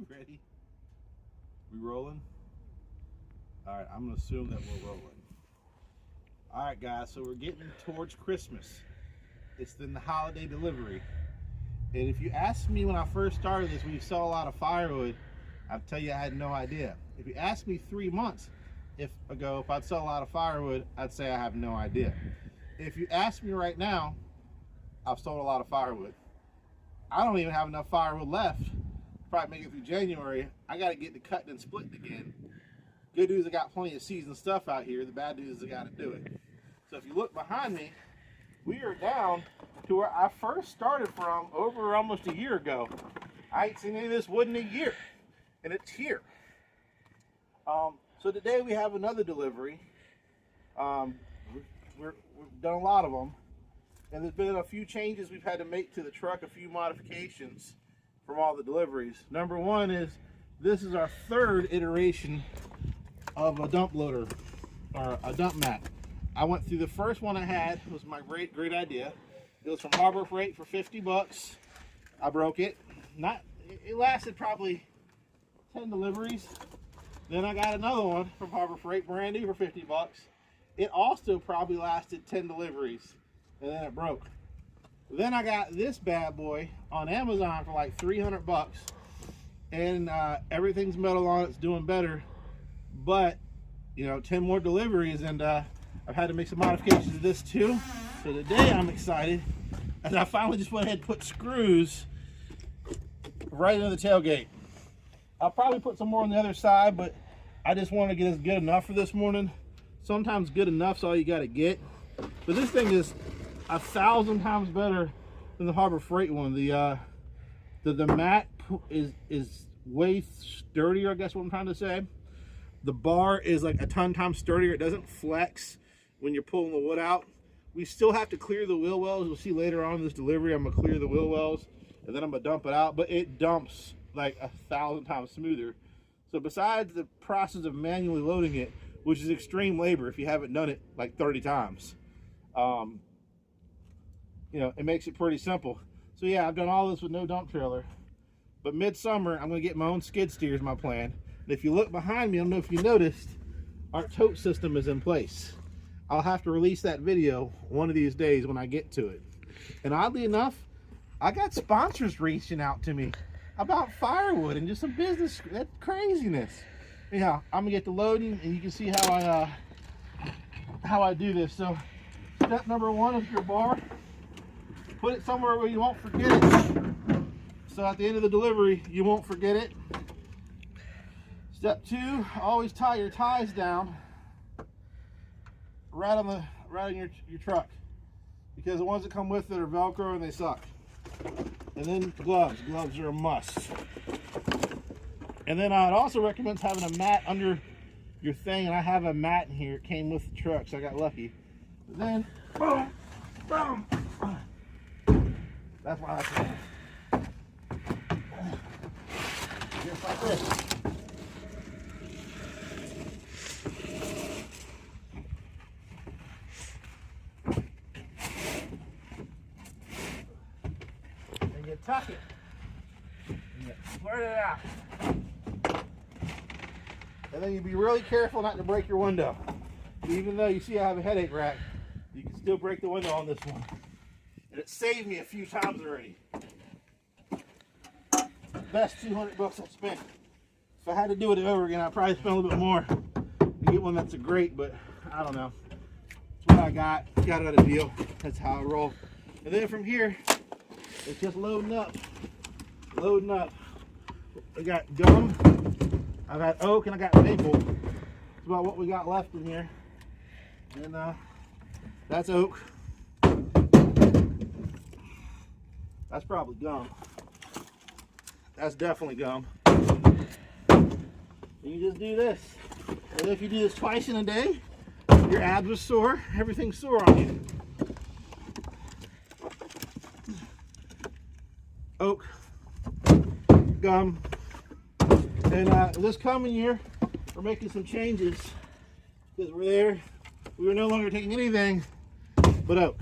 Ready? We rolling? All right, I'm gonna assume that we're rolling. All right, guys, so we're getting towards Christmas. It's then the holiday delivery. And if you asked me when I first started this, when you saw a lot of firewood, I'd tell you I had no idea. If you asked me 3 months ago if I'd sell a lot of firewood, I'd say I have no idea. If you ask me right now, I've sold a lot of firewood. I don't even have enough firewood left to probably make it through January. I got to get to cutting and splitting again. Good news, I got plenty of seasoned stuff out here. The bad news is I got to do it. So if you look behind me, we are down to where I first started from over almost a year ago. I ain't seen any of this wood in a year, and it's here. So today we have another delivery. We've done a lot of them, and there's been a few changes we've had to make to the truck, a few modifications from all the deliveries. Number one is this is our third iteration of a dump loader, or a dump mat. I went through the first one I had. It was my great idea. It was from Harbor Freight for 50 bucks. I broke it. It lasted probably 10 deliveries. Then I got another one from Harbor Freight, brand new, for 50 bucks. It also probably lasted 10 deliveries, and then it broke. Then I got this bad boy on Amazon for like 300 bucks, and everything's metal on it. It's doing better, but you know, 10 more deliveries, and I've had to make some modifications to this too. So today I'm excited, as I finally just went ahead and put screws right into the tailgate. I'll probably put some more on the other side, but I just want to get as good enough for this morning. Sometimes good enough's all you got to get. But this thing is 1,000 times better than the Harbor Freight one. The mat is way sturdier, I guess what I'm trying to say. The bar is like a ton times sturdier. It doesn't flex when you're pulling the wood out. We still have to clear the wheel wells. You'll see later on in this delivery, I'm gonna clear the wheel wells and then I'm gonna dump it out, but it dumps like 1,000 times smoother. So besides the process of manually loading it, which is extreme labor if you haven't done it like 30 times, you know, it makes it pretty simple. So yeah, I've done all this with no dump trailer, but midsummer I'm gonna get my own skid steer is my plan. And if you look behind me, I don't know if you noticed, our tote system is in place. I'll have to release that video one of these days when I get to it. And oddly enough, I got sponsors reaching out to me about firewood and just some business. That's craziness. Anyhow, I'm gonna get to loading, and you can see how I do this. So step number one is your bar. Put it somewhere where you won't forget it. So at the end of the delivery, you won't forget it. Step two, always tie your ties down right on your truck, because the ones that come with it are Velcro and they suck. And then gloves are a must. And then I'd also recommend having a mat under your thing, and I have a mat in here. It came with the truck, so I got lucky. But then boom, boom. That's why I just like this. Tuck it. Spread it out. And then you be really careful not to break your window. Even though you see I have a headache rack, you can still break the window on this one. And it saved me a few times already. Best 200 bucks I've spent. If I had to do it over again, I'd probably spend a little bit more to get one that's a great, but I don't know. That's what I got. Got it at a deal. That's how I roll. And then from here, it's just loading up. I got gum, I got oak, and I got maple. That's about what we got left in here. And that's oak. That's probably gum. That's definitely gum. And you just do this. And if you do this twice in a day, your abs are sore, everything's sore on you. Oak, gum, and this coming year we're making some changes, because we were no longer taking anything but oak.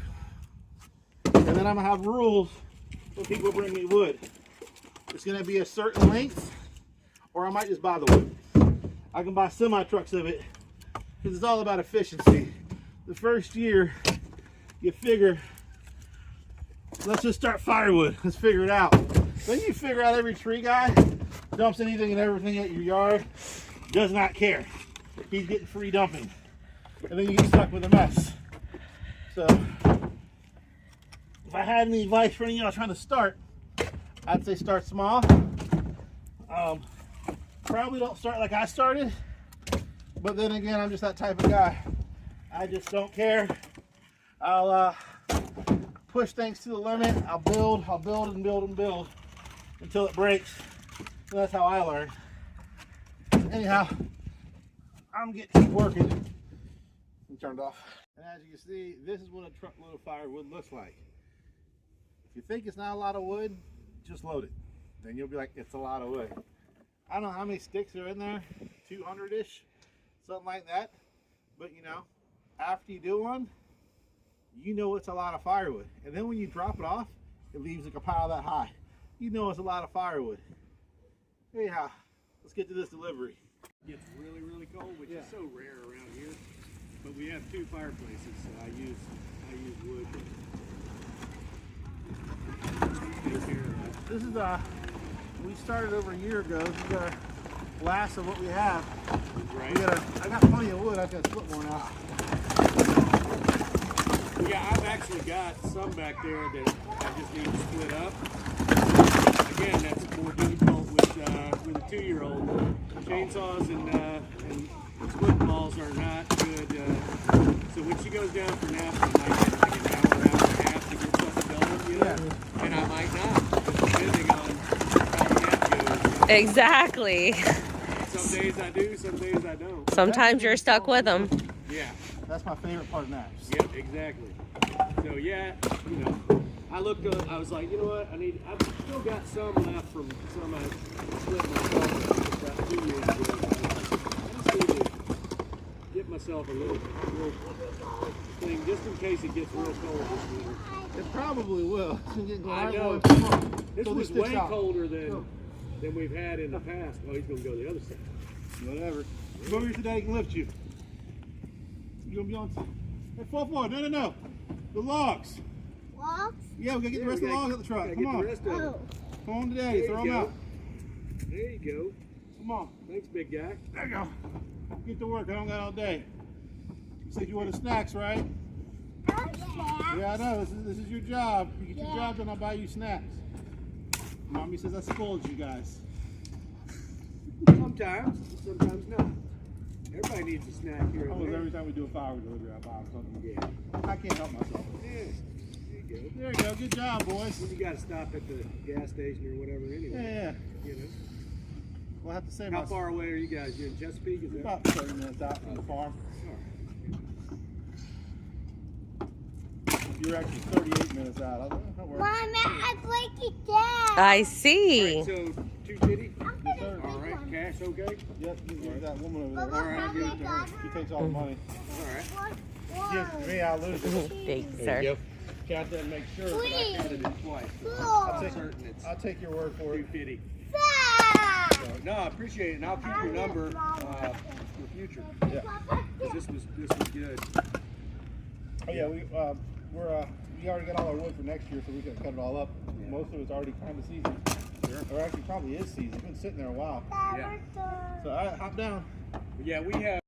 And then I'm gonna have rules when people bring me wood. It's gonna be a certain length or I might just buy the wood. I can buy semi-trucks of it because it's all about efficiency. The first year, you figure, let's just start firewood. Let's figure it out. Then you figure out every tree guy dumps anything and everything at your yard, does not care. He's getting free dumping. And then you get stuck with a mess. So, if I had any advice for any of y'all trying to start, I'd say start small. Probably don't start like I started, but then again, I'm just that type of guy. I just don't care. I'll push things to the limit. I'll build and build and build until it breaks. And that's how I learn. Anyhow, I'm getting to keep working. I'm turned off. And as you can see, this is what a truckload of firewood looks like. If you think it's not a lot of wood, just load it. Then you'll be like, it's a lot of wood. I don't know how many sticks are in there, 200-ish, something like that. But you know, after you do one, you know it's a lot of firewood. And then when you drop it off, it leaves like a pile that high. You know it's a lot of firewood. Anyhow, let's get to this delivery. It gets really, really cold, which is so rare around here. But we have 2 fireplaces, so I use wood. Take care of that. This is we started over a year ago. This is our last of what we have. Right. I got plenty of wood. I've got to split more now. Yeah, I've actually got some back there that I just need to split up. Again, that's more difficult with a 2-year-old. Chainsaws and split balls are not good. So when she goes down for naps, I might get like an hour and a half to get something done, you know? Yeah. And I might not, depending on how the nap goes. You know? Exactly. Some days I do, some days I don't. Sometimes you're stuck with them. Yeah. That's my favorite part of naps. Yep, exactly. So yeah, you know, I looked up, I was like, you know what, I've still got some left from some I split myself about 2 years ago. I just need to get myself a little thing just in case it gets real cold this winter. It probably will. I know. This was way colder than we've had in the past. Oh, he's going to go the other side. Whatever. Come over here today, I can lift you. You gonna be on? Hey, 4-4. No. The logs. Logs? Yeah, we gotta get the rest of the logs out the truck. Come on. Come on today. Throw them out. There you go. Come on. Thanks, big guy. There you go. Get to work. I don't got all day. You said you wanted snacks, right? Yeah, I know. This is your job. You get your job done, I'll buy you snacks. Mommy says I spoiled you guys. Sometimes not. Everybody needs a snack here. Almost every time we do a firewood delivery, I buy them something. Yeah. I can't help myself. Yeah. There you go. There you go. Good job, boys. Well, you got to stop at the gas station or whatever anyway. Yeah. You know. We'll have to say How far away are you guys? You in Chesapeake? Is that? About 30 minutes out from the farm. You're actually 38 minutes out. I don't know where. Mom, I break it down. I see. All right, so 250? Yes, sir. All right, cash okay? Yep, you give that woman over there. All right, I'll give it to her. She takes all the money. All right. She gives it to me, I'll lose it. Thank you, sir. Count that and make sure. But I counted it twice. I'll take your word for it. 250. So, no, I appreciate it, and I'll keep your number for future. Yeah. 'Cause this was good. Oh yeah, we already got all our wood for next year, so we can cut it all up. Yeah. Most of it's already kind of seasoned. Sure. Or actually, probably is seasoned. It's been sitting there a while. Yeah. So all right, hop down. But yeah, we have.